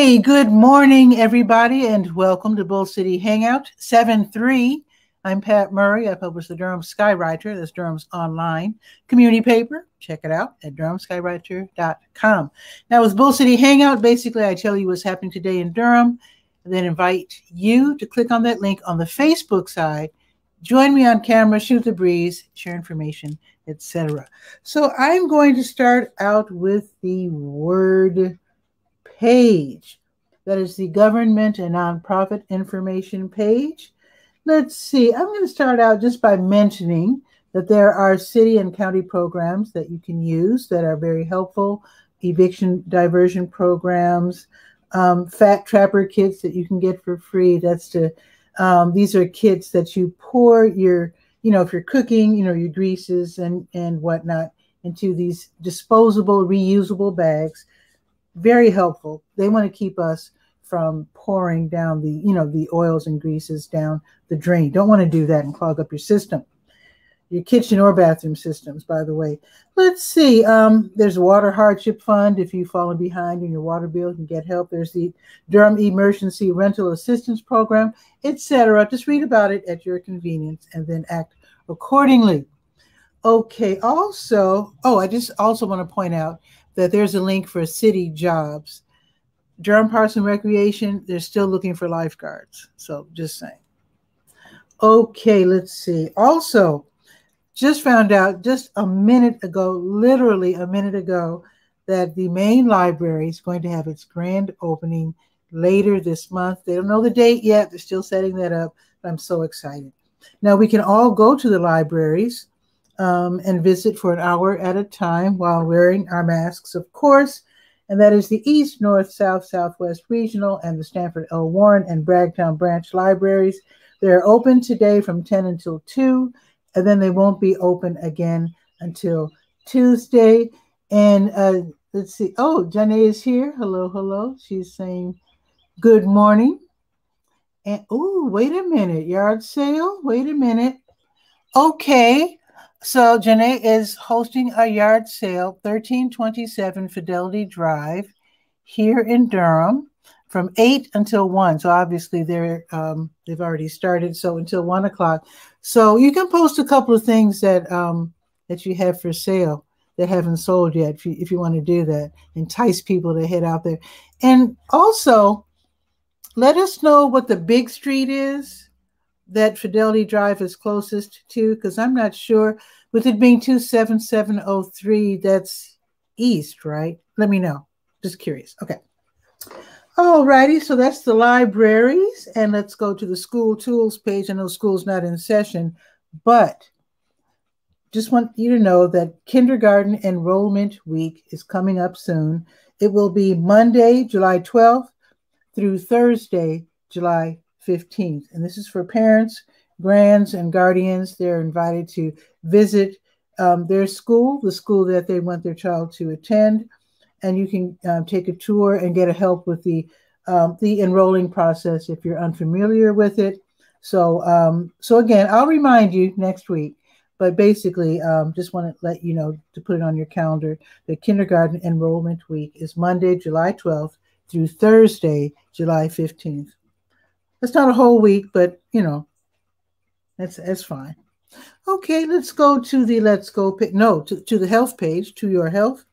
Hey, good morning, everybody, and welcome to Bull City Hangout 7-3. I'm Pat Murray. I publish the Durham Skywriter. That's Durham's online community paper. Check it out at durhamskywriter.com. Now, with Bull City Hangout, basically I tell you what's happening today in Durham, and then invite you to click on that link on the Facebook side. Join me on camera, shoot the breeze, share information, etc. So I'm going to start out with the word page. That is the government and nonprofit information page. Let's see. I'm going to start out just by mentioning that there are city and county programs that you can use that are very helpful. Eviction diversion programs, fat trapper kits that you can get for free. That's to these are kits that you pour your, if you're cooking, your greases and whatnot into these disposable, reusable bags. Very helpful. They want to keep us from pouring down the oils and greases down the drain. Don't want to do that and clog up your system, your kitchen or bathroom systems, by the way. Let's see. There's a water hardship fund. If you've fallen behind in your water bill, you can get help. There's the Durham Emergency Rental Assistance Program, etc. Just read about it at your convenience and then act accordingly. Okay. Also, I just also want to point out that there's a link for city jobs. Durham Parks and Recreation, they're still looking for lifeguards. So just saying. Okay, let's see. Also, just found out just a minute ago, literally a minute ago, that the main library is going to have its grand opening later this month. They don't know the date yet. They're still setting that up, but I'm so excited. Now, we can all go to the libraries and visit for an hour at a time while wearing our masks, of course. And that is the East, North, South, Southwest Regional and the Stanford L. Warren and Bragtown branch libraries. They're open today from 10 until 2, and then they won't be open again until Tuesday. And let's see. Oh, Janae is here. Hello, hello. She's saying good morning. And oh, wait a minute. Yard sale? Wait a minute. Okay. So Janae is hosting a yard sale, 1327 Fidelity Drive here in Durham from 8 until 1. So obviously they've already started, so until 1 o'clock. So you can post a couple of things that that you have for sale that haven't sold yet if you want to do that. Entice people to head out there. And also let us know what the big street is that Fidelity Drive is closest to, because I'm not sure. With it being 27703, that's east, right? Let me know. Just curious. Okay. All righty. So that's the libraries. And let's go to the school tools page. I know school's not in session, but just want you to know that kindergarten enrollment week is coming up soon. It will be Monday, July 12th through Thursday, July 15th. And this is for parents, grands, and guardians. They're invited to visit their school, the school that they want their child to attend. And you can take a tour and get help with the enrolling process if you're unfamiliar with it. So, so again, I'll remind you next week. But basically, just want to let you know to put it on your calendar. The kindergarten enrollment week is Monday, July 12th through Thursday, July 15th. It's not a whole week, but that's fine. Okay, let's go to the to the health page, to your health.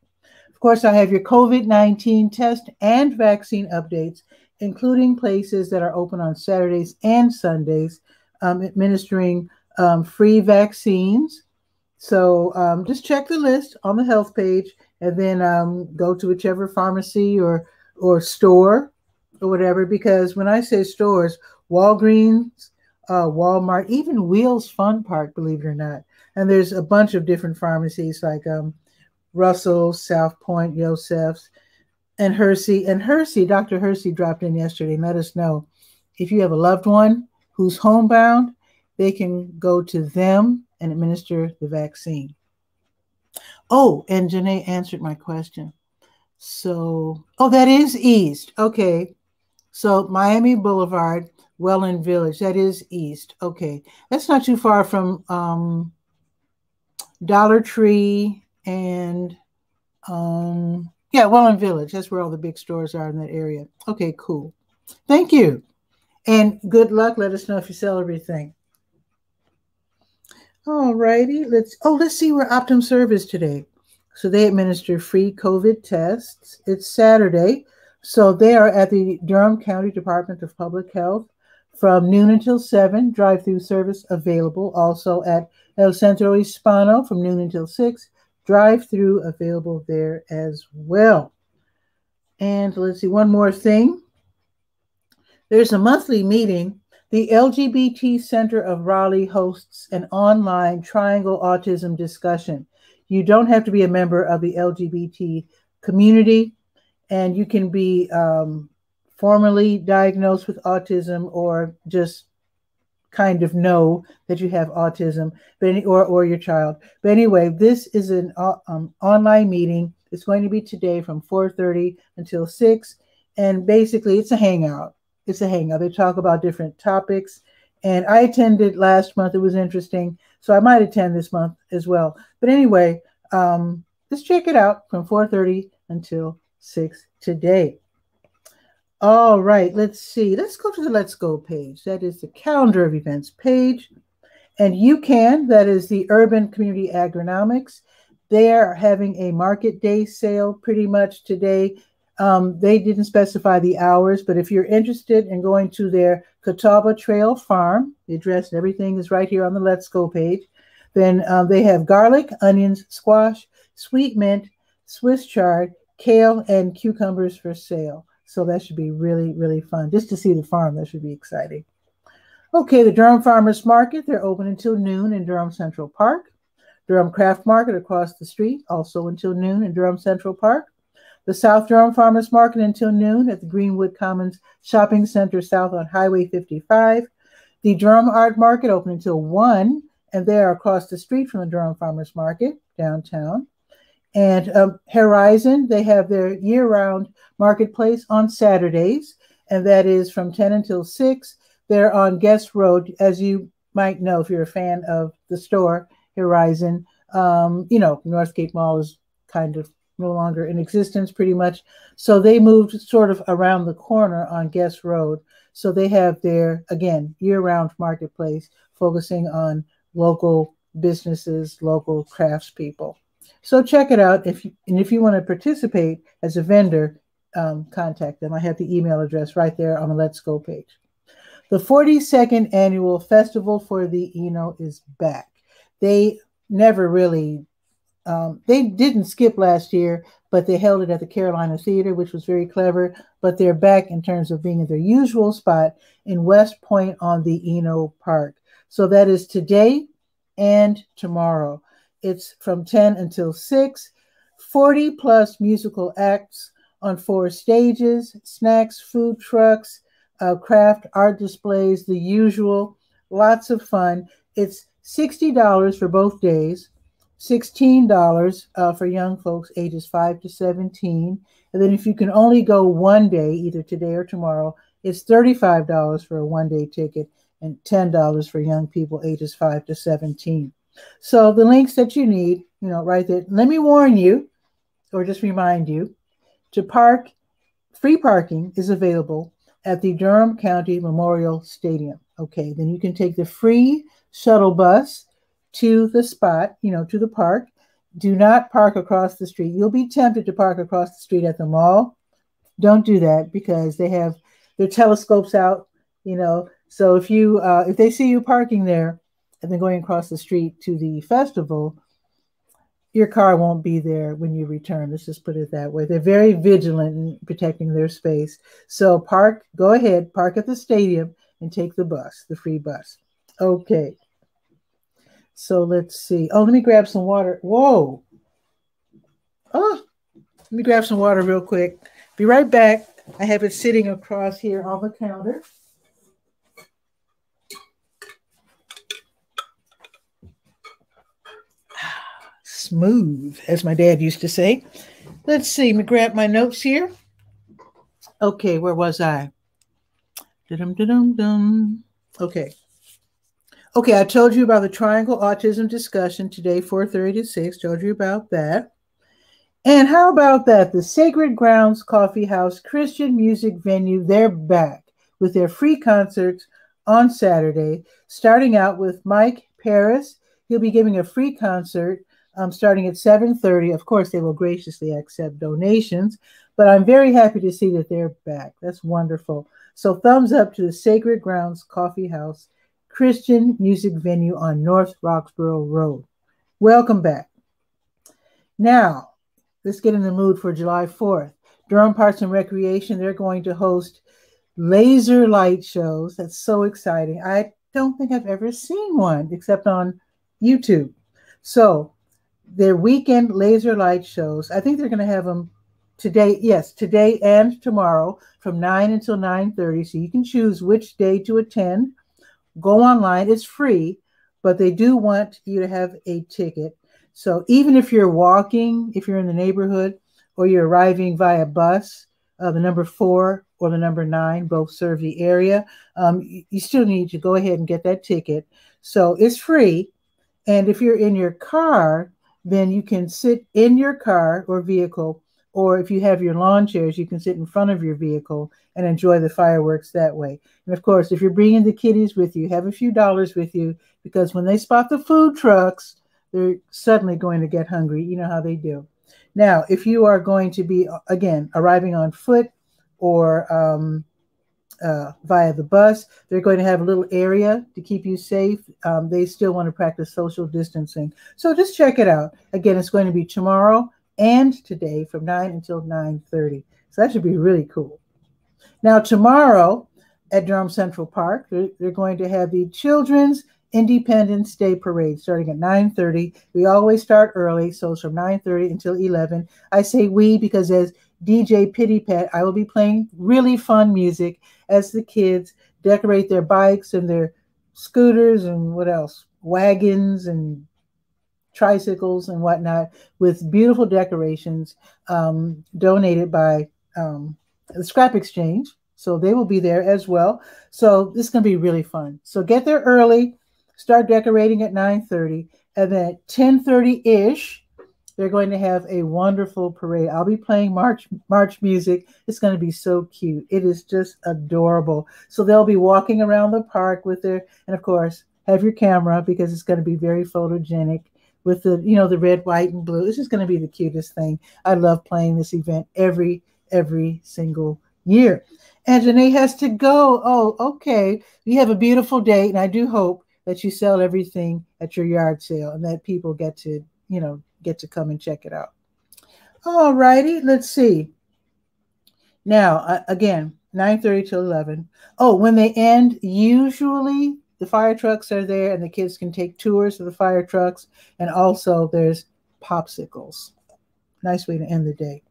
Of course, I have your COVID-19 test and vaccine updates, including places that are open on Saturdays and Sundays, administering free vaccines. So just check the list on the health page and then go to whichever pharmacy or store or whatever, because when I say stores, Walgreens, Walmart, even Wheels Fun Park, believe it or not. And there's a bunch of different pharmacies like Russell, South Point, Yosef's, and Hersey. And Hersey, Dr. Hersey dropped in yesterday and let us know if you have a loved one who's homebound, they can go to them and administer the vaccine. Oh, and Janae answered my question. So, that is east. Okay. So Miami Boulevard, Welland Village, that is east. Okay. That's not too far from Dollar Tree and Yeah, Welland Village. That's where all the big stores are in that area. Okay, cool. Thank you. And good luck. Let us know if you sell everything. All righty. Let's see where OptumServe is today. So they administer free COVID tests. It's Saturday. So they are at the Durham County Department of Public Health from noon until 7. Drive-through service available. Also at El Centro Hispano from noon until 6. Drive-through available there as well. And let's see, one more thing. There's a monthly meeting. The LGBT Center of Raleigh hosts an online triangle autism discussion. You don't have to be a member of the LGBT community, and you can be formally diagnosed with autism or just kind of know that you have autism, or your child. But anyway, this is an online meeting. It's going to be today from 4:30 until 6, and basically it's a hangout. It's a hangout. They talk about different topics, and I attended last month. It was interesting, so I might attend this month as well. But anyway, just check it out from 4:30 until 6 today. All right, let's see. Let's go to the Let's Go page. That is the calendar of events page. And UCAN, that is the Urban Community Agronomics. They are having a market day sale pretty much today. They didn't specify the hours, but if you're interested in going to their Catawba Trail Farm, the address and everything is right here on the Let's Go page, then they have garlic, onions, squash, sweet mint, Swiss chard, kale, and cucumbers for sale. So that should be really, really fun. Just to see the farm, that should be exciting. Okay, the Durham Farmers Market, they're open until noon in Durham Central Park. Durham Craft Market across the street, also until noon in Durham Central Park. The South Durham Farmers Market until noon at the Greenwood Commons Shopping Center south on Highway 55. The Durham Art Market open until 1, and they are across the street from the Durham Farmers Market downtown. And Horizon, they have their year-round marketplace on Saturdays, and that is from 10 until 6. They're on Guest Road, as you might know if you're a fan of the store, Horizon. Northgate Mall is kind of no longer in existence pretty much. So they moved sort of around the corner on Guest Road. So they have their, again, year-round marketplace focusing on local businesses, local craftspeople. So check it out. If you want to participate as a vendor, contact them. I have the email address right there on the Let's Go page. The 42nd Annual Festival for the Eno is back. They never really, they didn't skip last year, but they held it at the Carolina Theater, which was very clever. But they're back in terms of being at their usual spot in West Point on the Eno Park. So that is today and tomorrow. It's from 10 until 6, 40 plus musical acts on 4 stages, snacks, food trucks, craft art displays, the usual, lots of fun. It's $60 for both days, $16 for young folks ages 5 to 17. And then if you can only go one day, either today or tomorrow, it's $35 for a one-day ticket and $10 for young people ages 5 to 17. So the links that you need, right there. Let me warn you, or just remind you, to park, free parking is available at the Durham County Memorial Stadium. Okay, then you can take the free shuttle bus to the spot, to the park. Do not park across the street. You'll be tempted to park across the street at the mall. Don't do that because they have their telescopes out, So if they see you parking there, and then going across the street to the festival, your car won't be there when you return. Let's just put it that way. They're very vigilant in protecting their space. So go ahead, park at the stadium and take the bus, the free bus. Okay. So let's see. Oh, let me grab some water. Whoa. Oh, let me grab some water real quick. Be right back. I have it sitting across here on the counter. Smooth, as my dad used to say. Let's see, let me grab my notes here. Okay, where was I? Okay, I told you about the Triangle Autism discussion today, 4:30 to 6. Told you about that. And how about that? The Sacred Grounds Coffee House Christian music venue, they're back with their free concerts on Saturday, starting out with Mike Paris. He'll be giving a free concert starting at 7:30. Of course, they will graciously accept donations, but I'm very happy to see that they're back. That's wonderful. So thumbs up to the Sacred Grounds Coffee House Christian music venue on North Roxborough Road. Welcome back. Now, let's get in the mood for July 4th. Durham Parks and Recreation, they're going to host laser light shows. That's so exciting. I don't think I've ever seen one except on YouTube. So their weekend laser light shows, I think they're going to have them today. Yes, today and tomorrow from 9 until 9:30. So you can choose which day to attend. Go online. It's free, but they do want you to have a ticket. So even if you're walking, if you're in the neighborhood, or you're arriving via bus, the number 4 or the number 9 both serve the area, you still need to go ahead and get that ticket. So it's free. And if you're in your car, then you can sit in your car or vehicle, or if you have your lawn chairs, you can sit in front of your vehicle and enjoy the fireworks that way. And of course, if you're bringing the kiddies with you, have a few dollars with you, because when they spot the food trucks, they're suddenly going to get hungry. You know how they do. Now, if you are going to be, again, arriving on foot or via the bus, they're going to have a little area to keep you safe. They still want to practice social distancing. So just check it out. Again, it's going to be tomorrow and today from 9 until 9:30. So that should be really cool. Now, tomorrow at Durham Central Park, they're going to have the Children's Independence Day Parade starting at 9:30. We always start early, so it's from 9:30 until 11. I say we because as DJ 𝗕𝗨𝗟𝗧𝗬, I will be playing really fun music as the kids decorate their bikes and their scooters and what else, wagons and tricycles and whatnot with beautiful decorations donated by the Scrap Exchange. So they will be there as well. So this is going to be really fun. So get there early, start decorating at 9:30, and then at 10:30-ish, they're going to have a wonderful parade. I'll be playing march music. It's going to be so cute. It is just adorable. So they'll be walking around the park with their, and of course, have your camera because it's going to be very photogenic with the, the red, white, and blue. It's just going to be the cutest thing. I love playing this event every single year. And Janae has to go. Oh, okay. You have a beautiful day, and I do hope that you sell everything at your yard sale and that people get to, get to come and check it out. All righty. Let's see. Now, again, 9:30 till 11. Oh, when they end, usually the fire trucks are there and the kids can take tours of the fire trucks. And also there's popsicles. Nice way to end the day.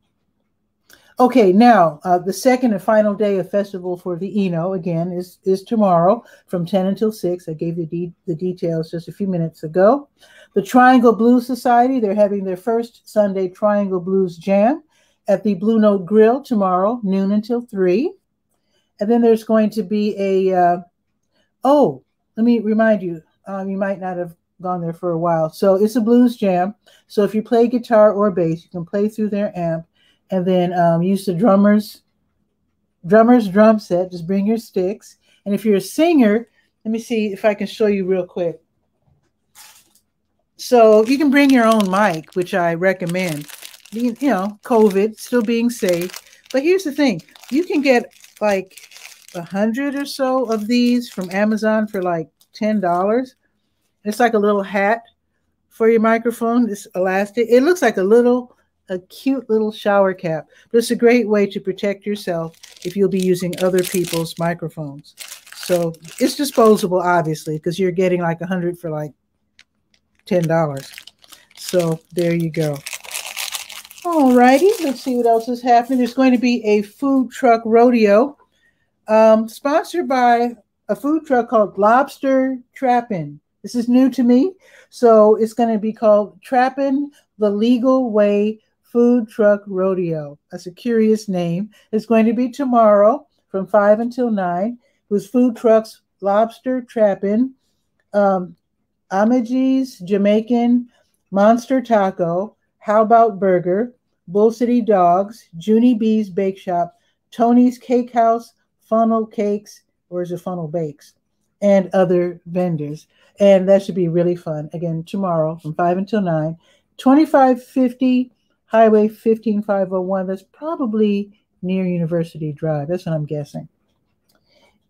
Okay, now the second and final day of Festival for the Eno, again, is tomorrow from 10 until 6. I gave you the details just a few minutes ago. The Triangle Blues Society, they're having their first Sunday Triangle Blues Jam at the Blue Note Grill tomorrow, noon until 3. And then there's going to be a, let me remind you, you might not have gone there for a while. So it's a blues jam. So if you play guitar or bass, you can play through their amp. And then use the drummer's drum set. Just bring your sticks. And if you're a singer, let me see if I can show you real quick. So you can bring your own mic, which I recommend. COVID, still being safe. But here's the thing. You can get like 100 or so of these from Amazon for like $10. It's like a little hat for your microphone. It's elastic. It looks like a cute little shower cap, but it's a great way to protect yourself if you'll be using other people's microphones. So it's disposable, obviously, because you're getting like 100 for like $10. So there you go. All righty, let's see what else is happening. There's going to be a food truck rodeo sponsored by a food truck called Lobster Trappin'. This is new to me. So it's going to be called Trappin' the Legal Way Food Truck Rodeo. That's a curious name. It's going to be tomorrow from 5 until 9 with food trucks Lobster Trappin', Amaji's Jamaican Monster Taco, How About Burger, Bull City Dogs, Junie B's Bake Shop, Tony's Cake House, Funnel Cakes, or is it Funnel Bakes, and other vendors. And that should be really fun. Again, tomorrow from 5 until 9. 2550 Highway 15501. That's probably near University Drive. That's what I'm guessing.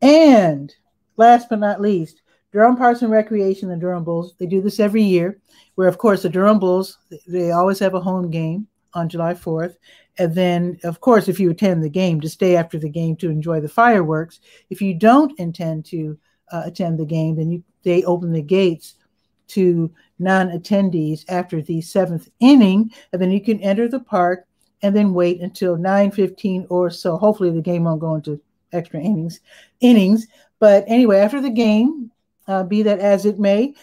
And last but not least, Durham Parks and Recreation, the Durham Bulls, they do this every year, where, of course, the Durham Bulls, they always have a home game on July 4th. And then, of course, if you attend the game, to stay after the game to enjoy the fireworks. If you don't intend to attend the game, then they open the gates to non-attendees after the 7th inning, and then you can enter the park and then wait until 9:15 or so. Hopefully the game won't go into extra innings. But anyway, after the game, be that as it may,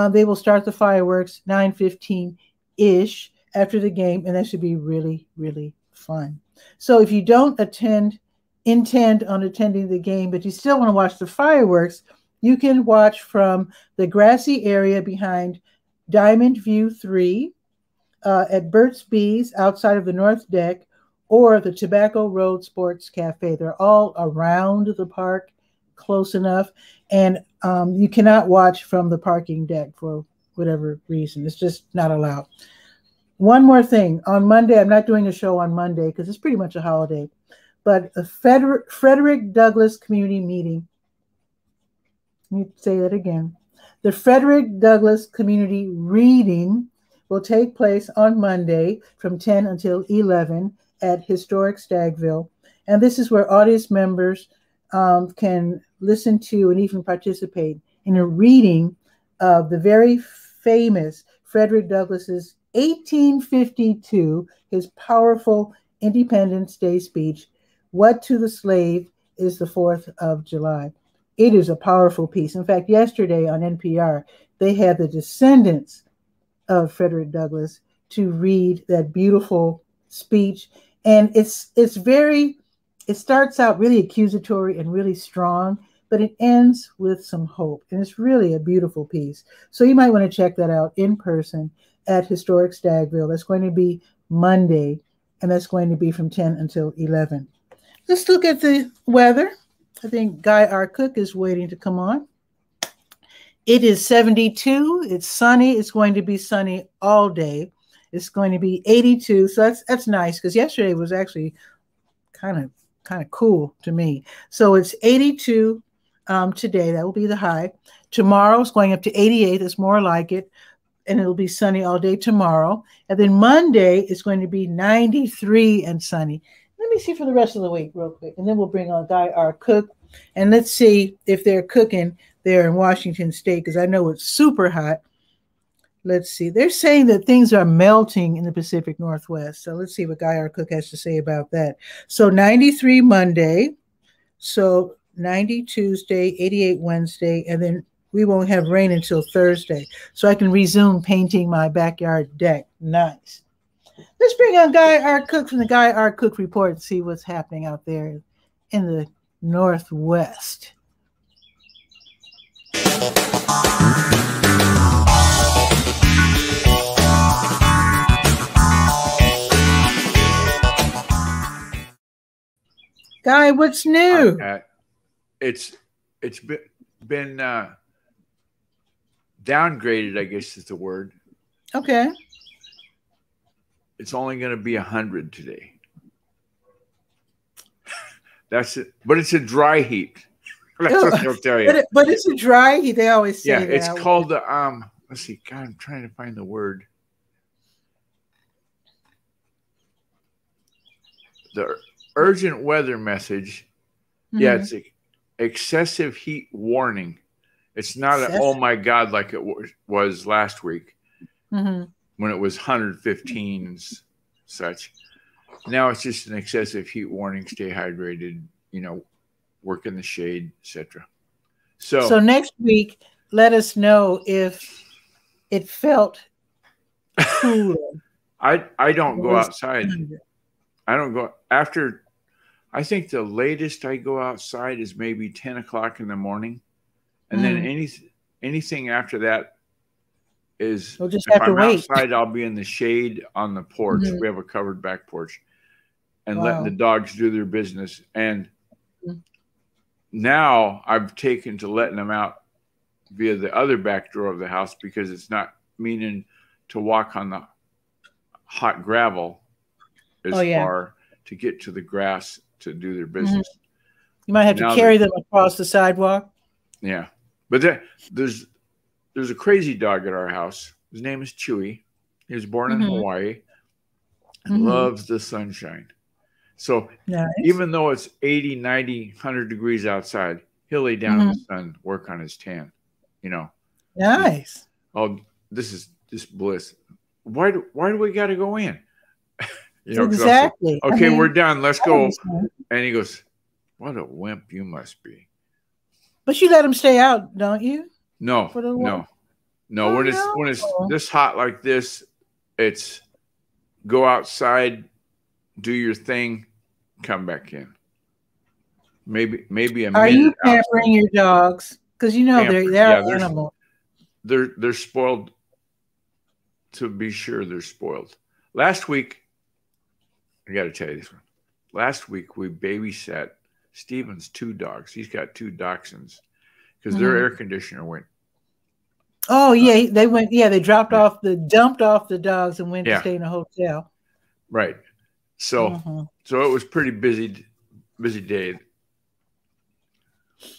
they will start the fireworks 9:15-ish after the game, and that should be really, really fun. So if you don't intend on attending the game, but you still want to watch the fireworks, you can watch from the grassy area behind Diamond View 3 at Burt's Bees outside of the North Deck, or the Tobacco Road Sports Cafe. They're all around the park, close enough, and you cannot watch from the parking deck for whatever reason. It's just not allowed. One more thing. On Monday, I'm not doing a show on Monday because it's pretty much a holiday, but a Frederick Douglass Community Meeting. Let me say that again. The Frederick Douglass Community Reading will take place on Monday from 10 until 11 at Historic Stagville. And this is where audience members can listen to and even participate in a reading of the very famous Frederick Douglass's 1852, his powerful Independence Day speech, "What to the Slave is the 4th of July." It is a powerful piece. In fact, yesterday on NPR, they had the descendants of Frederick Douglass to read that beautiful speech. And it starts out really accusatory and really strong, but it ends with some hope. And it's really a beautiful piece. So you might want to check that out in person at Historic Stagville. That's going to be Monday, and that's going to be from 10 until 11. Let's look at the weather. I think Guy R. Cook is waiting to come on. It is 72. It's sunny. It's going to be sunny all day. It's going to be 82. So that's nice, because yesterday was actually kind of cool to me. So it's 82 today. That will be the high. Tomorrow it's going up to 88. That's more like it. And it'll be sunny all day tomorrow. And then Monday is going to be 93 and sunny. Let me see for the rest of the week real quick, and then we'll bring on Guy R. Cook, and let's see if they're cooking there in Washington State, because I know it's super hot. Let's see. They're saying that things are melting in the Pacific Northwest. So let's see what Guy R. Cook has to say about that. So 93 Monday, so 90 Tuesday, 88 Wednesday, and then we won't have rain until Thursday. So I can resume painting my backyard deck. Nice. Let's bring on Guy R. Cook from the Guy R. Cook Report and see what's happening out there in the Northwest. Guy, what's new? It's been downgraded, I guess is the word. Okay. It's only going to be 100 today. That's it. But it's a dry heat. That's what they'll tell you. But it's a dry heat. They always say that. Yeah, it's called the let's see. God, I'm trying to find the word. The urgent weather message. Mm-hmm. Yeah, it's excessive heat warning. It's not an oh my God like it was last week. Mm-hmm. When it was 115 and such. Now it's just an excessive heat warning, stay hydrated, work in the shade, etc. So next week, let us know if it felt cooler. I don't go outside. I don't go after, I think the latest I go outside is maybe 10 o'clock in the morning. And then anything after that, is we'll just if have to I'm wait. outside, I'll be in the shade on the porch. We have a covered back porch, and letting the dogs do their business. And now I've taken to letting them out via the other back door of the house because it's not meaning to walk on the hot gravel as far to get to the grass to do their business. You might have to carry them across the sidewalk. Yeah. But there's a crazy dog at our house. His name is Chewy. He was born in Hawaii and loves the sunshine. So even though it's 80, 90, 100 degrees outside, he'll lay down in the sun, work on his tan, you know. Nice. Oh, this is just bliss. Why do we got to go in? You know, exactly. Like, okay, we're done. Let's go. And he goes, "What a wimp you must be." But you let him stay out, don't you? No. When it's this hot like this, it's go outside, do your thing, come back in. Maybe a minute. Are you pampering your dogs? Because you know they're animals. They're spoiled. To be sure, they're spoiled. Last week, I got to tell you this one. Last week we babysat Steven's 2 dogs. He's got 2 dachshunds because their air conditioner went. Oh yeah, they went. Yeah, they dumped off the dogs and went to stay in a hotel. Right. So so it was pretty busy day.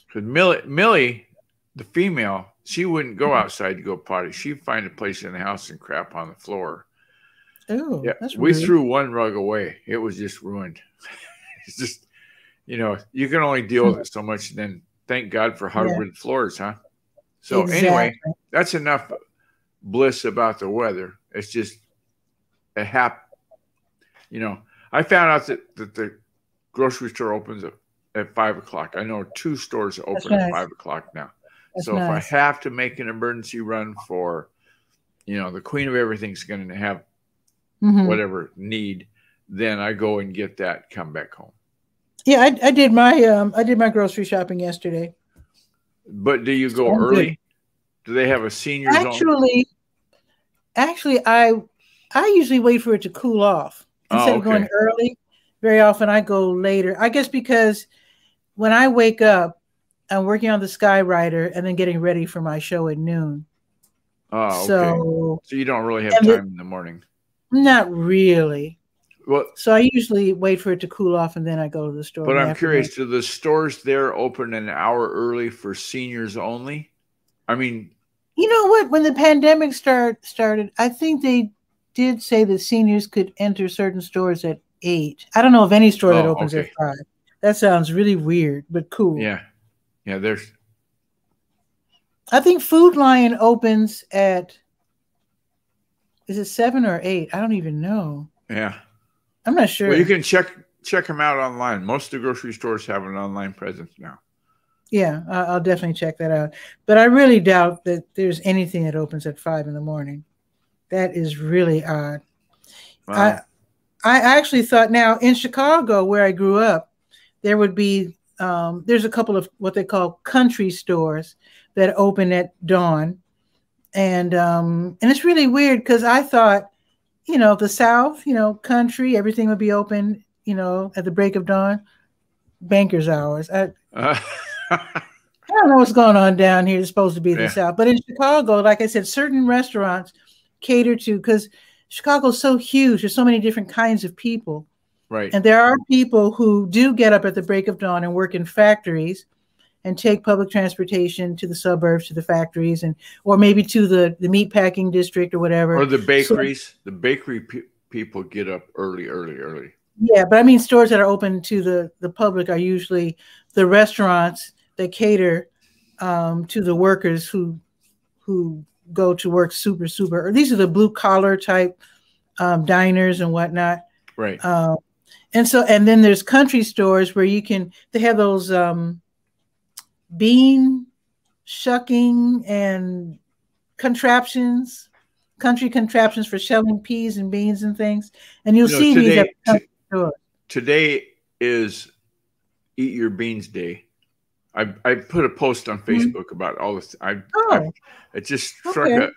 Because Millie, the female, she wouldn't go outside to go potty. She'd find a place in the house and crap on the floor. Oh, yeah. That's we threw one rug away. It was just ruined. It's just, you know, you can only deal with it so much. And then thank God for hardwood floors, huh? So anyway, that's enough bliss about the weather. It's just a you know, I found out that the grocery store opens at 5 o'clock. I know 2 stores open at 5 o'clock now. So if I have to make an emergency run for, you know, the queen of everything's going to have whatever need, then I go and get that, come back home. Yeah, I did my grocery shopping yesterday. But do you go early? Do they have a senior zone? Actually, I usually wait for it to cool off instead of going early. Very often I go later. I guess because when I wake up, I'm working on the Skywriter and then getting ready for my show at noon. Oh, okay. So you don't really have time in the morning. Not really. Well, so I usually wait for it to cool off and then I go to the store. But I'm curious, do the stores there open an hour early for seniors only? I mean, you know what? When the pandemic started, I think they did say that seniors could enter certain stores at 8. I don't know of any store that opens at 5. That sounds really weird, but cool. Yeah. Yeah, I think Food Lion opens at, is it 7 or 8? I don't even know. Yeah. I'm not sure. Well, you can check them out online. Most of the grocery stores have an online presence now. Yeah, I'll definitely check that out. But I really doubt that there's anything that opens at 5 in the morning. That is really odd. Wow. I actually thought, now in Chicago, where I grew up, there would be, there's a couple of what they call country stores that open at dawn. And it's really weird because I thought, you know, the South, you know, country, everything would be open, you know, at the break of dawn. Banker's hours. I don't know what's going on down here. It's supposed to be the South. But in Chicago, like I said, certain restaurants cater to, because Chicago's so huge. There's so many different kinds of people. Right. And there are people who do get up at the break of dawn and work in factories and take public transportation to the suburbs, to the factories, and or maybe to the meat packing district or whatever. Or the bakeries. So, the bakery people get up early. Yeah, but I mean stores that are open to the public are usually the restaurants that cater to the workers who go to work super. Or these are the blue collar type diners and whatnot. Right. And then there's country stores where they have those bean shucking and country contraptions for shelling peas and beans and things. And you'll see these at country stores. Today is Eat Your Beans Day. I put a post on Facebook about all this. It just struck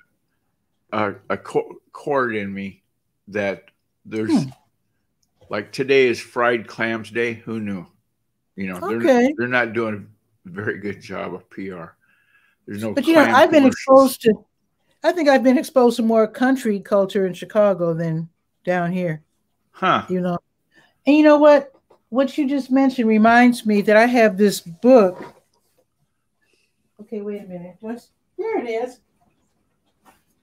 a chord in me that there's like today is fried clams day. Who knew? You know, they're not doing a very good job of PR. There's no. But you know, I've been exposed to. I think I've been exposed to more country culture in Chicago than down here. Huh? You know, and you know what? What you just mentioned reminds me that I have this book. Okay, wait a minute. There it is.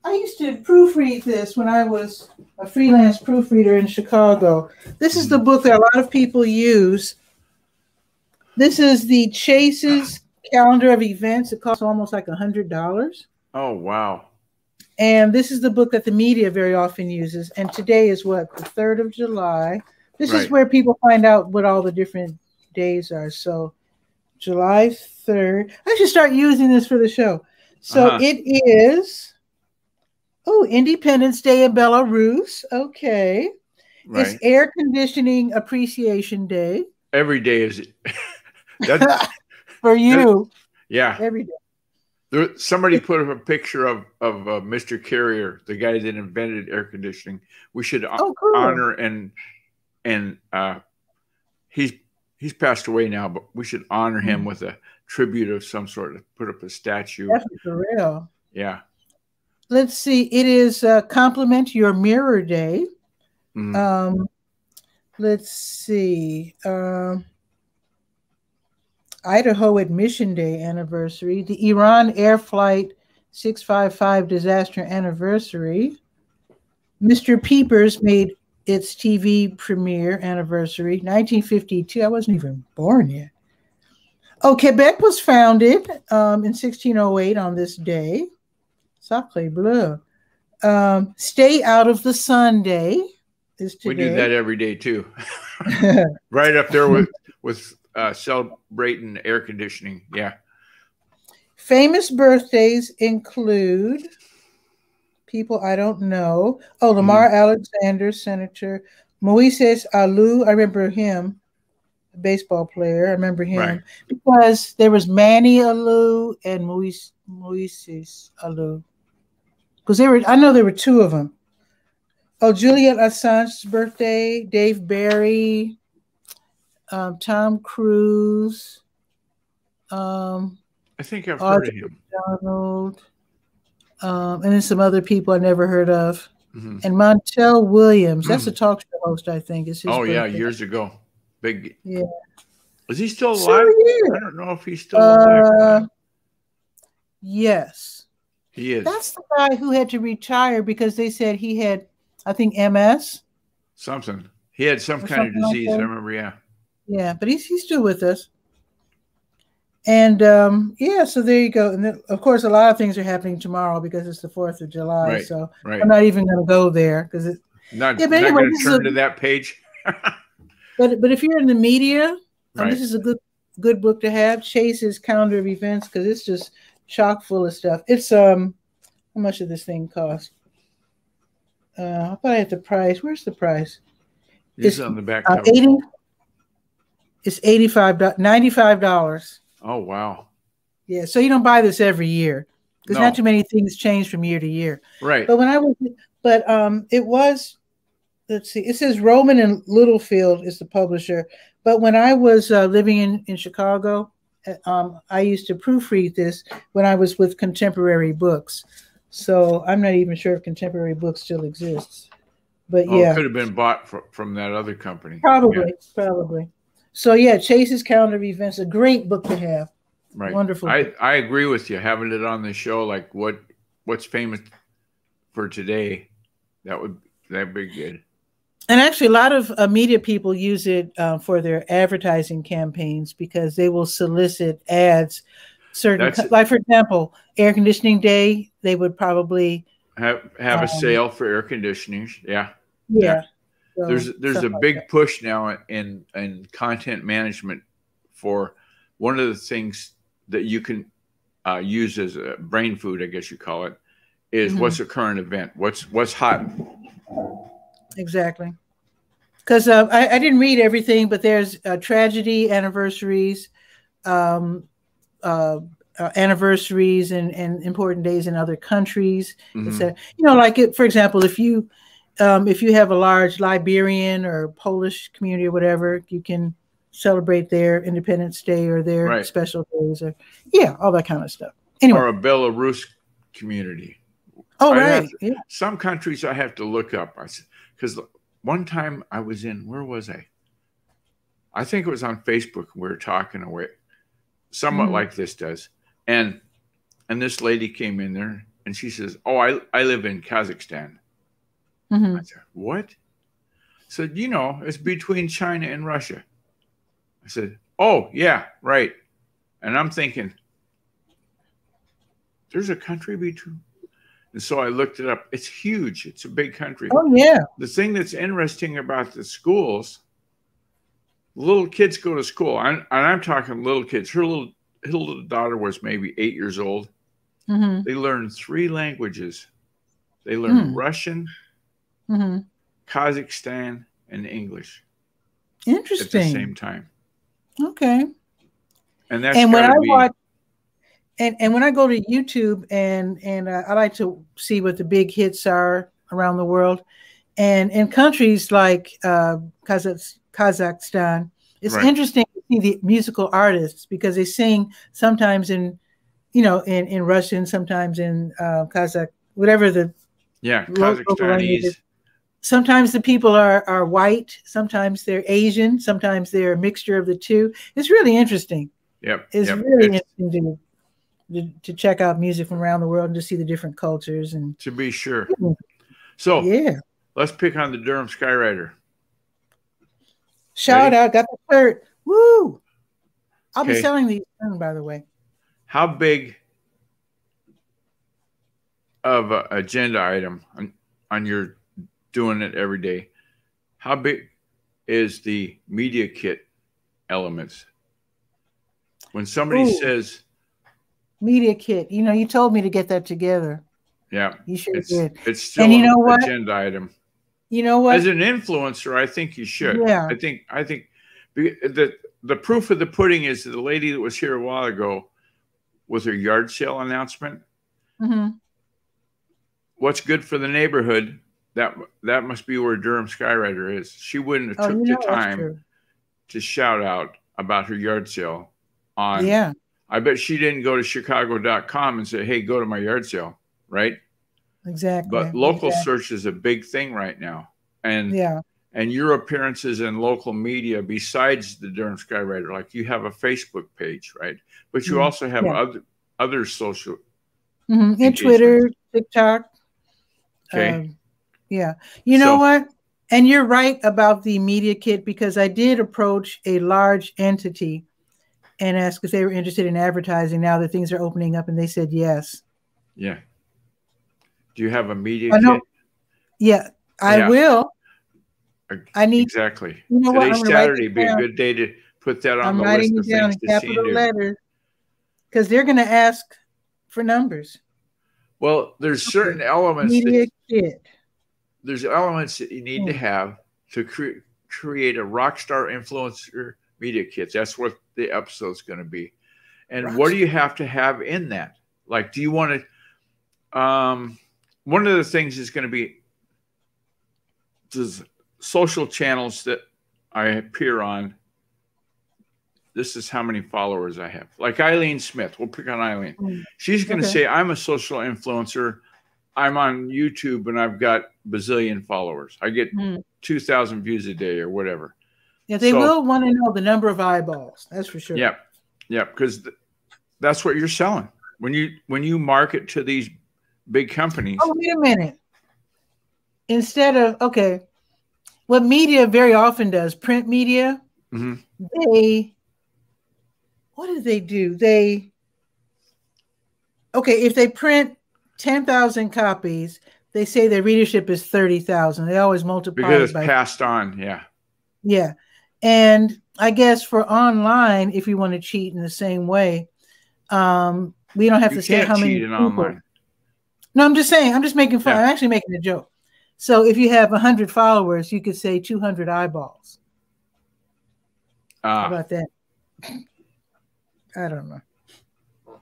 I used to proofread this when I was a freelance proofreader in Chicago. This is the book that a lot of people use. This is the Chase's calendar of events. It costs almost like $100. Oh, wow. And this is the book that the media very often uses. And today is what? The 3rd of July. This is where people find out what all the different days are. So July 3rd. I should start using this for the show. So it is... Oh, Independence Day in Belarus. Okay. Right. It's Air Conditioning Appreciation Day. Every day is for you. Yeah. Every day. Somebody put up a picture of Mr. Carrier, the guy that invented air conditioning. We should honor and he's passed away now, but we should honor him with a tribute of some sort. Put up a statue. Definitely for real. Yeah. Let's see. It is Compliment Your Mirror Day. Let's see. Idaho Admission Day anniversary. The Iran Air Flight 655 disaster anniversary. Mr. Peepers made its TV premiere anniversary. 1952. I wasn't even born yet. Oh, Quebec was founded in 1608 on this day. Sacre bleu. Stay Out of the Sun Day is today. We do that every day too. Right up there with celebrating air conditioning. Yeah. Famous birthdays include people I don't know. Oh, Lamar Alexander, Senator. Moises Alou, I remember him, a baseball player. I remember him because there was Manny Alou and Moises Alou. Because I know there were 2 of them. Oh, Julian Assange's birthday, Dave Barry, Tom Cruise. I think I've heard of him. Donald, and then some other people I never heard of. And Montel Williams, that's a talk show host, I think. Is his birthday. Yeah, years ago. Big. Yeah. Is he still alive? So, yeah. I don't know if he's still alive. Yes. He is. That's the guy who had to retire because they said he had, I think, MS. Something. He had some kind of disease. I remember, yeah. Yeah, but he's still with us. And, so there you go. And then, of course, a lot of things are happening tomorrow because it's the 4th of July. So I'm not even going to go there because it's not going to turn to that page. but if you're in the media, this is a good book to have. Chase's calendar of events because it's just chock full of stuff. It's how much did this thing cost? I thought I had the price. Where's the price? It's on the back cover. It's $95. Oh wow. Yeah, so you don't buy this every year because not too many things change from year to year. Right. But it was. Let's see. It says Roman and Littlefield is the publisher. But when I was living in Chicago, I used to proofread this when I was with Contemporary Books. So I'm not even sure if Contemporary Books still exists. But it could have been bought from that other company. Probably. So yeah, Chase's Calendar of Events, a great book to have. Right. Wonderful. I agree with you. Having it on the show, like what's famous for today, that'd be good. And actually, a lot of media people use it for their advertising campaigns because they will solicit ads. Like for example, Air Conditioning Day, they would probably have a sale for air conditioning. Yeah. So, there's a big push now in content management for one of the things that you can use as a brain food, I guess you call it, is what's a current event, what's hot. Exactly. Because I didn't read everything, but there's tragedy anniversaries, anniversaries and important days in other countries. Mm-hmm. You know, like for example, if you have a large Liberian or Polish community or whatever, you can celebrate their Independence Day or their special days, or all that kind of stuff. Anyway, or a Belarus community. Oh, right. Some countries I have to look up. Because one time I was in, where was I? I think it was on Facebook. We were talking away, somewhat like this does. And this lady came in there and she says, "Oh, I live in Kazakhstan." I said, "What?" I said, "You know, it's between China and Russia." I said, "Oh, yeah, right." And I'm thinking, there's a country between. And so I looked it up. It's huge. It's a big country. Oh, yeah. The thing that's interesting about the schools, little kids go to school. And I'm talking little kids. Her little daughter was maybe 8 years old. They learn 3 languages. They learn Russian, Kazakhstan, and English. Interesting. At the same time. Okay. And that's when I watch. And when I go to YouTube and I like to see what the big hits are around the world, and in countries like Kazakhstan, it's interesting to see the musical artists because they sing sometimes in Russian, sometimes in Kazakh, whatever the Kazakhstanese. Sometimes the people are white, sometimes they're Asian, sometimes they're a mixture of the two. It's really interesting. It's really interesting to check out music from around the world and to see the different cultures. And to be sure. So let's pick on the Durham Skywriter. Shout out, got the shirt. Woo! I'll be selling these soon, by the way. How big of an agenda item on your doing it every day? How big is the media kit elements? When somebody says media kit, you told me to get that together. Yeah, you sure did. It's still and an agenda item. You know what? As an influencer, I think you should. Yeah. I think the proof of the pudding is the lady that was here a while ago with her yard sale announcement. What's good for the neighborhood? That must be where Durham Skywriter is. She wouldn't have took the time to shout out about her yard sale on. Yeah. I bet she didn't go to chicago.com and say, "Hey, go to my yard sale," right? Exactly. But local search is a big thing right now. And your appearances in local media besides the Durham Skywriter, like you have a Facebook page, right? But you also have other social and Twitter, TikTok. Okay. You know what? And you're right about the media kit because I did approach a large entity and ask if they were interested in advertising now that things are opening up, and they said yes. Yeah. Do you have a media kit? Yeah, I will. I need exactly. You know Today's Saturday be a good day to put that on the list of things to see and do. Because they're going to ask for numbers. Well, there's certain elements. Media kit. There's elements that you need to have to create a rock star influencer media kit. That's what the episode's going to be. And what do you have to have in that? Like, do you want to? One of the things is going to be the social channels that I appear on. This is how many followers I have. Like Eileen Smith. We'll pick on Eileen. She's going to say, "I'm a social influencer. I'm on YouTube and I've got bazillion followers. I get 2,000 views a day or whatever." Yeah, they will want to know the number of eyeballs. That's for sure. Yeah, yeah, because that's what you're selling when you market to these big companies. Oh, wait a minute. Instead of what media very often does, print media, what do? If they print 10,000 copies, they say their readership is 30,000. They always multiply because it's passed on. Yeah. And I guess for online, if you want to cheat in the same way, we don't have to say how many people. Online. No, I'm just saying, I'm just making fun. I'm actually making a joke. So if you have 100 followers, you could say 200 eyeballs. How about that? I don't know.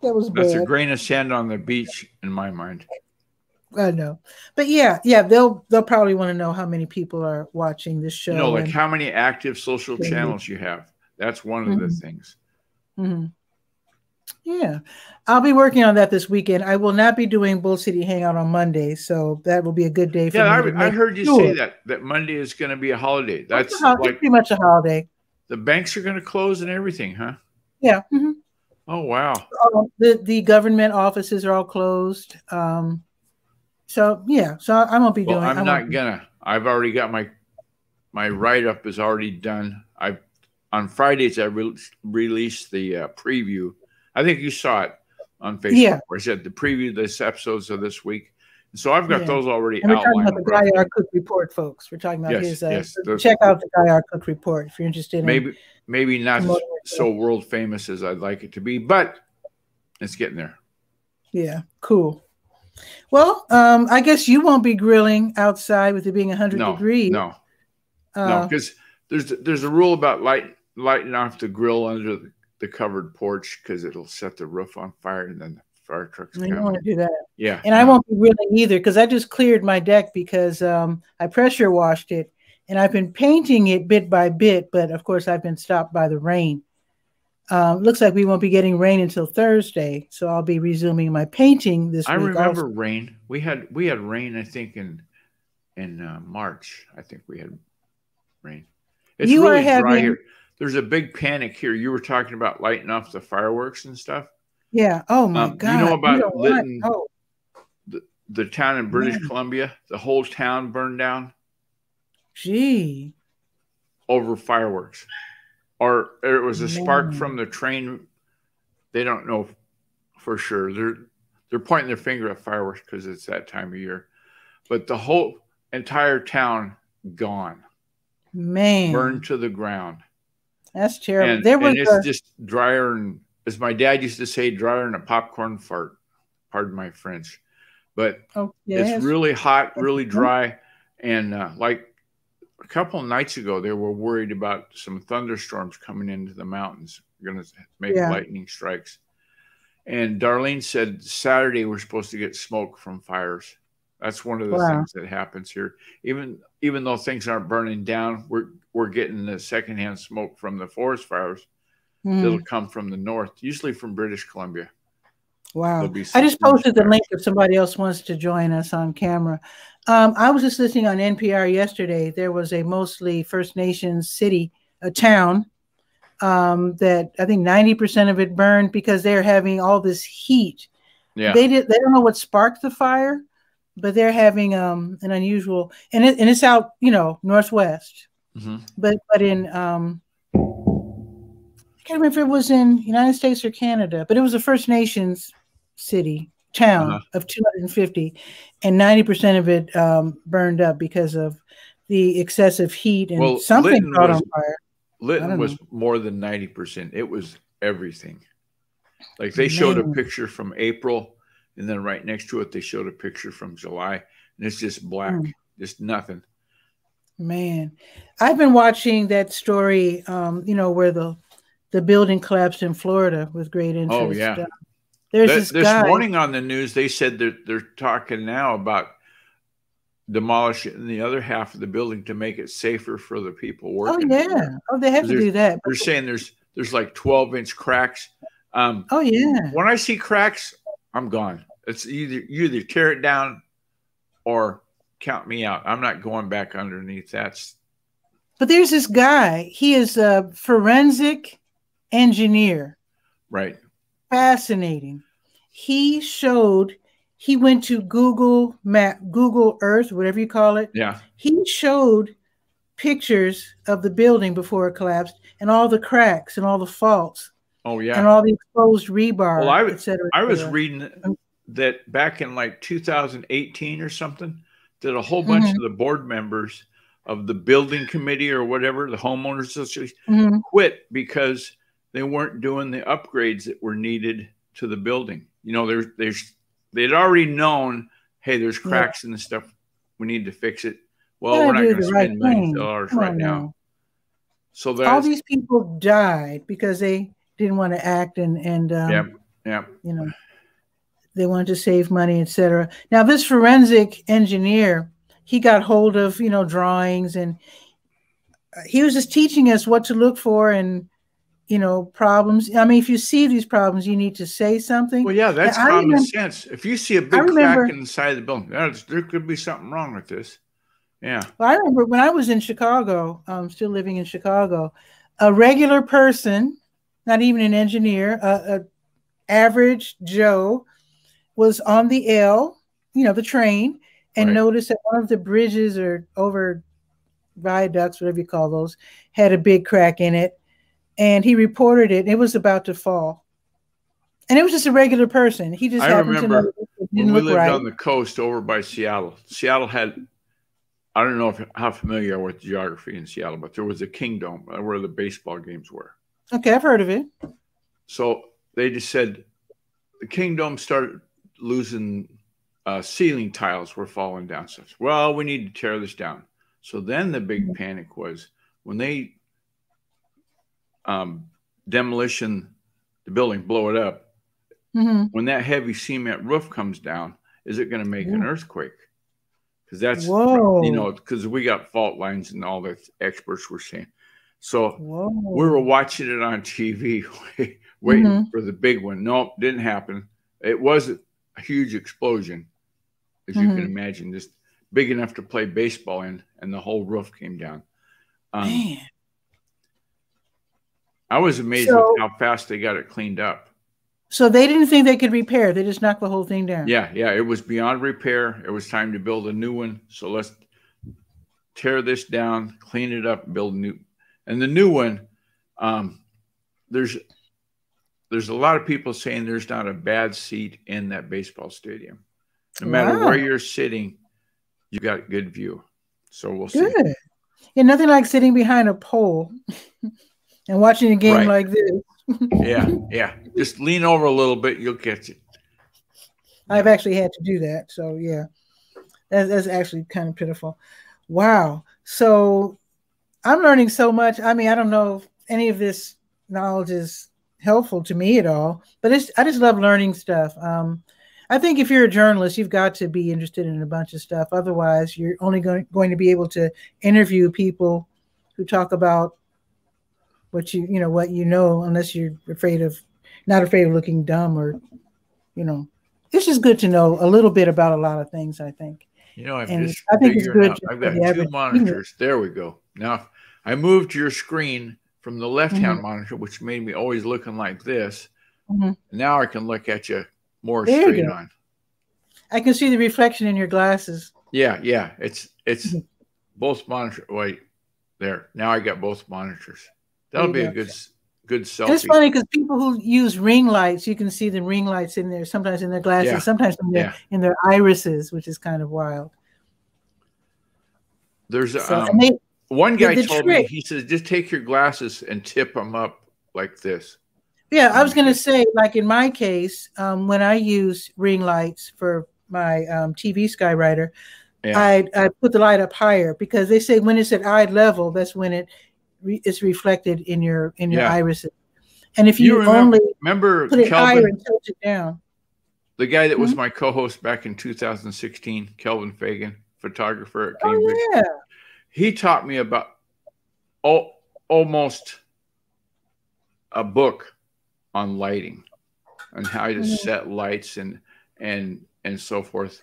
That was bad. That's a grain of sand on the beach in my mind. I know. But yeah, they'll probably want to know how many people are watching this show. You know, like how many active social channels you have. That's one of the things. Yeah. I'll be working on that this weekend. I will not be doing Bull City Hangout on Monday, so that will be a good day for me. I heard you say that Monday is going to be a holiday. That's like pretty much a holiday. The banks are going to close and everything, huh? Yeah. Oh, wow. The government offices are all closed. So yeah, so I won't be doing. I'm not gonna. I've already got my write up is already done. On Fridays I released the preview. I think you saw it on Facebook. Yeah. Where I said the preview this episodes of this week. And so I've got those already outlined. We're talking about the Guy R. Cook report, folks. We're talking about his. Check out the Guy R. Cook report if you're interested. Maybe not so world famous as I'd like it to be, but it's getting there. Yeah, cool. Well, I guess you won't be grilling outside with it being 100 degrees. No, because there's a rule about lighting off the grill under the covered porch because it'll set the roof on fire and then the fire trucks come. You don't want to do that. Yeah. And I won't be grilling either because I just cleared my deck because I pressure washed it and I've been painting it bit by bit, but of course I've been stopped by the rain. Looks like we won't be getting rain until Thursday, so I'll be resuming my painting this week. I remember rain. We had rain, I think, in March. I think we had rain. It's really dry here. There's a big panic here. You were talking about lighting off the fireworks and stuff. Yeah. Oh my God. You know about Lytton, the town in British Columbia? The whole town burned down. Gee. Over fireworks. Or it was a spark from the train. They don't know for sure. They're pointing their finger at fireworks because it's that time of year. But the whole entire town gone. Man. Burned to the ground. That's terrible. And it's just drier and, as my dad used to say, drier than a popcorn fart. Pardon my French. But it's really hot, really dry. And like a couple of nights ago, they were worried about some thunderstorms coming into the mountains. We're going to make lightning strikes. And Darlene said Saturday we're supposed to get smoke from fires. That's one of the things that happens here. Even though things aren't burning down, we're getting the secondhand smoke from the forest fires that'll come from the north, usually from British Columbia. Wow. I just posted the link if somebody else wants to join us on camera. I was just listening on NPR yesterday. There was a mostly First Nations town that I think 90% of it burned because they're having all this heat. Yeah. They don't know what sparked the fire, but they're having an unusual, and it's out, northwest. But in I can't remember if it was in United States or Canada, but it was a First Nations town of 250, and 90% of it burned up because of the excessive heat and something caught on fire. Lytton was more than 90%. It was everything. Like they showed a picture from April, and then right next to it they showed a picture from July, and it's just black, just nothing. Man, I've been watching that story, where the building collapsed in Florida with great interest. Oh yeah. This morning on the news, they said that they're talking now about demolishing the other half of the building to make it safer for the people working. Oh yeah. Oh, they have to do that. They're saying there's like 12-inch cracks. Oh yeah. When I see cracks, I'm gone. It's you either tear it down or count me out. I'm not going back underneath that. But there's this guy. He is a forensic engineer. Right. Fascinating. He went to Google Earth, whatever you call it. Yeah. He showed pictures of the building before it collapsed and all the cracks and all the faults. Oh yeah. And all the exposed rebar, well, et cetera. I was reading that back in like 2018 or something, that a whole bunch of the board members of the building committee or whatever, the homeowners association, quit because they weren't doing the upgrades that were needed to the building. They'd already known, hey, there's cracks in the stuff. We need to fix it. Well, we're not going to spend millions of dollars right now. So all these people died because they didn't want to act and Yeah. You know, they wanted to save money, etc. Now, this forensic engineer, he got hold of, you know, drawings, and he was just teaching us what to look for and, you know, problems. I mean, if you see these problems, you need to say something. Well, yeah, that's common sense. If you see a big crack in the side of the building, there could be something wrong with this. Yeah. Well, I remember when I was in Chicago, still living in Chicago, a regular person, not even an engineer, a average Joe, was on the L, you know, the train, and noticed that one of the bridges or over viaducts, whatever you call those, had a big crack in it. And he reported it. And it was about to fall. And it was just a regular person. He just happened to know it didn't look right. When we lived on the coast over by Seattle, Seattle had, I don't know how familiar you are with geography in Seattle, but there was a Kingdom where the baseball games were. Okay, I've heard of it. So they just said the Kingdom started losing ceiling tiles were falling down. So, well, we need to tear this down. So then the big panic was when they demolition the building, blow it up. When that heavy cement roof comes down, is it going to make an earthquake? Because that's, you know, because we got fault lines and all that experts were saying. So we were watching it on TV, waiting for the big one. Nope, didn't happen. It was a huge explosion, as you can imagine, just big enough to play baseball in, and the whole roof came down. Man. I was amazed at how fast they got it cleaned up. So they didn't think they could repair. They just knocked the whole thing down. Yeah, yeah. It was beyond repair. It was time to build a new one. So let's tear this down, clean it up, build a new. And the new one, there's a lot of people saying there's not a bad seat in that baseball stadium. No matter where you're sitting, you got a good view. So we'll see. Yeah, nothing like sitting behind a pole and watching a game like this. Yeah. Just lean over a little bit, you'll catch it. I've actually had to do that. So, yeah, that's actually kind of pitiful. Wow. So I'm learning so much. I mean, I don't know if any of this knowledge is helpful to me at all, but I just love learning stuff. I think if you're a journalist, you've got to be interested in a bunch of stuff. Otherwise, you're only going to be able to interview people who talk about what you know, unless you're not afraid of looking dumb or, you know, it's just good to know a little bit about a lot of things, I think. You know, I think it's good. I've got two monitors. There we go. Now, I moved your screen from the left-hand monitor, which made me always looking like this. Now I can look at you more straight on. I can see the reflection in your glasses. Yeah. It's both monitors. Wait, there. Now I got both monitors. That'll be a good selfie. And it's funny because people who use ring lights, you can see the ring lights in there, sometimes in their glasses, sometimes in their irises, which is kind of wild. There's one guy told me, he says, just take your glasses and tip them up like this. Yeah, I was going to say, like in my case, when I use ring lights for my TV skywriter, I put the light up higher because they say when it's at eye level, that's when it's reflected in your irises. And if you remember put it higher and tilt it down. The guy that was my co-host back in 2016, Kelvin Fagan, photographer at Cambridge. Oh, yeah. He taught me about almost a book on lighting and how to set lights and so forth.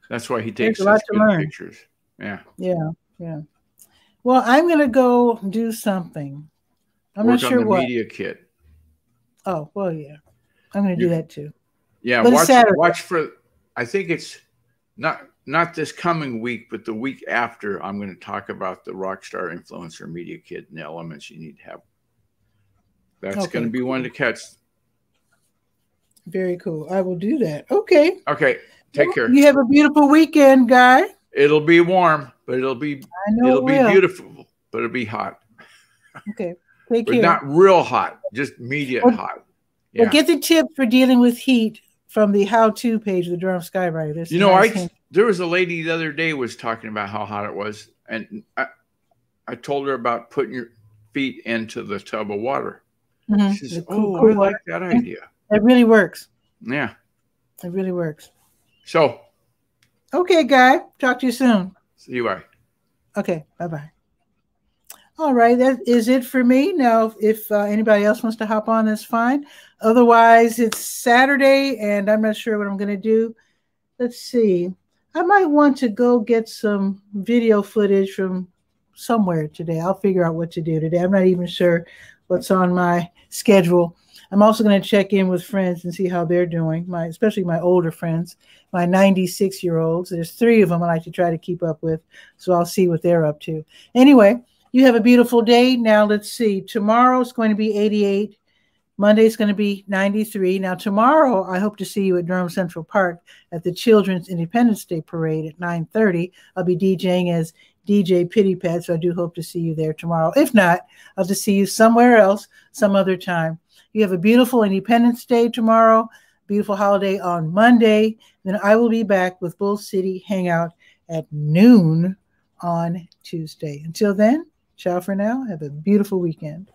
That's why he takes such good pictures. Yeah. Well, I'm going to go do something. I'm not sure what. Media kit. Oh, well, yeah. I'm going to do that too. Yeah, watch for, I think it's not this coming week, but the week after, I'm going to talk about the Rockstar Influencer Media Kit and the elements you need to have. That's going to be one to catch. Very cool. I will do that. Okay. Okay. Take care. You have a beautiful weekend, Guy. It'll be warm, but it'll be beautiful, but it'll be hot. Okay. Take care. But not real hot, just medium hot. Yeah. Well, get the tip for dealing with heat from the how-to page of the Durham Skywriter. There was a lady the other day was talking about how hot it was, and I told her about putting your feet into the tub of water. She says, "Oh, I like that idea." It really works. Yeah, it really works. So, okay, Guy. Talk to you soon. See you. Bye. Okay. Bye-bye. All right, that is it for me. Now, if anybody else wants to hop on, that's fine. Otherwise, it's Saturday, and I'm not sure what I'm going to do. Let's see. I might want to go get some video footage from somewhere today. I'll figure out what to do today. I'm not even sure what's on my schedule. I'm also going to check in with friends and see how they're doing, especially my older friends, my 96-year-olds. There's 3 of them I like to try to keep up with, so I'll see what they're up to. Anyway, you have a beautiful day. Now, let's see. Tomorrow is going to be 88. Monday is going to be 93. Now, tomorrow, I hope to see you at Durham Central Park at the Children's Independence Day Parade at 9:30. I'll be DJing as DJ 𝗕𝗨𝗟𝗟, so I do hope to see you there tomorrow. If not, I'll just see you somewhere else, some other time. You have a beautiful Independence Day tomorrow, beautiful holiday on Monday. Then I will be back with Bull City Hangout at noon on Tuesday. Until then, ciao for now. Have a beautiful weekend.